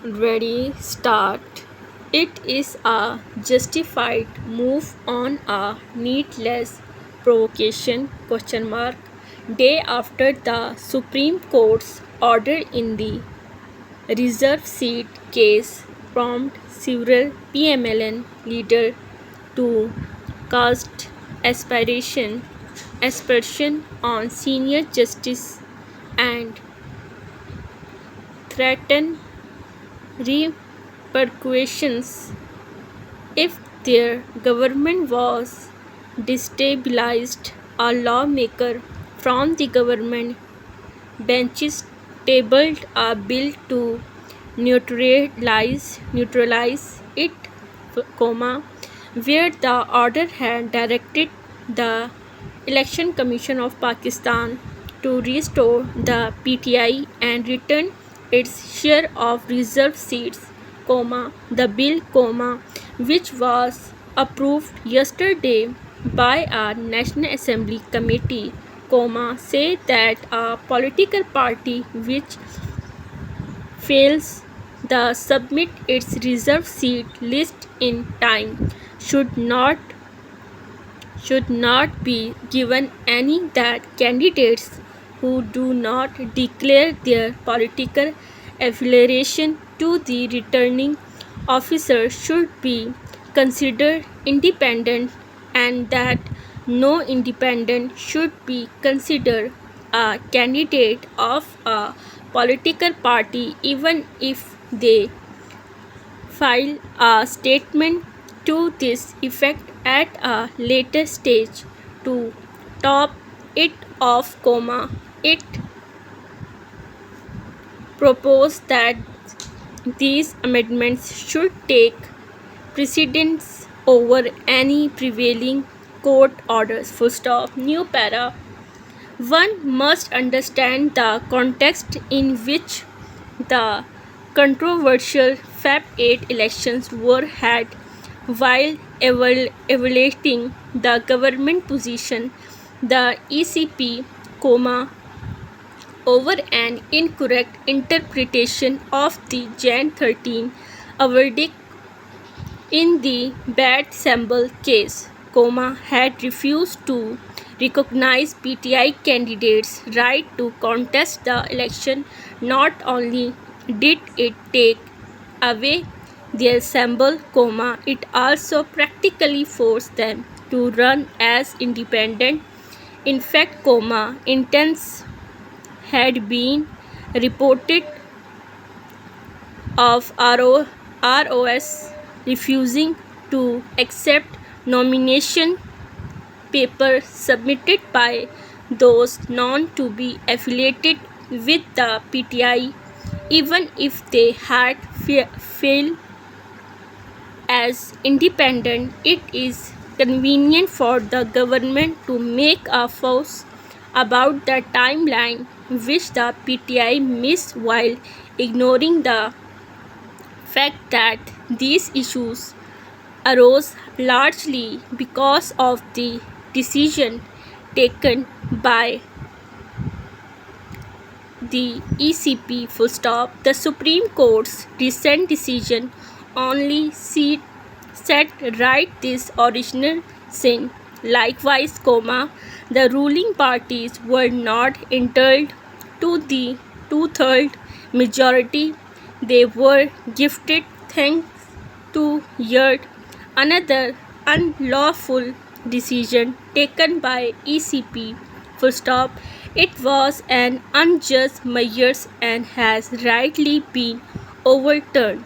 Ready, start. It is a justified move on a needless provocation question mark day after the Supreme Court's order in the reserve seat case prompted several PMLN leaders to cast aspersion on senior justice and threaten repercussions if their government was destabilized. A lawmaker from the government benches tabled a bill to neutralize it, where the order had directed the Election Commission of Pakistan to restore the PTI and return its share of reserved seats, the bill, which was approved yesterday by a National Assembly committee, say that a political party which fails to submit its reserved seat list in time should not be given any that candidates who do not declare their political affiliation to the returning officer should be considered independent, and that no independent should be considered a candidate of a political party even if they file a statement to this effect at a later stage. To top it off, it proposed that these amendments should take precedence over any prevailing court orders. Full stop. New para. One must understand the context in which the controversial Feb 8 elections were held while evaluating the government position. The ECP, over an incorrect interpretation of the Jan 13 verdict in the Bad Sample case, had refused to recognize PTI candidates' right to contest the election. Not only did it take away their sample, it also practically forced them to run as independent. In fact, intents had been reported of ROS refusing to accept nomination papers submitted by those known to be affiliated with the PTI, even if they had failed as independent. It is convenient for the government to make a fuss about the timeline which the PTI missed while ignoring the fact that these issues arose largely because of the decision taken by the ECP. The Supreme Court's recent decision only set right this original sin. Likewise, the ruling parties were not entitled to the two-third majority they were gifted thanks to yet another unlawful decision taken by ECP. It was an unjust measure and has rightly been overturned.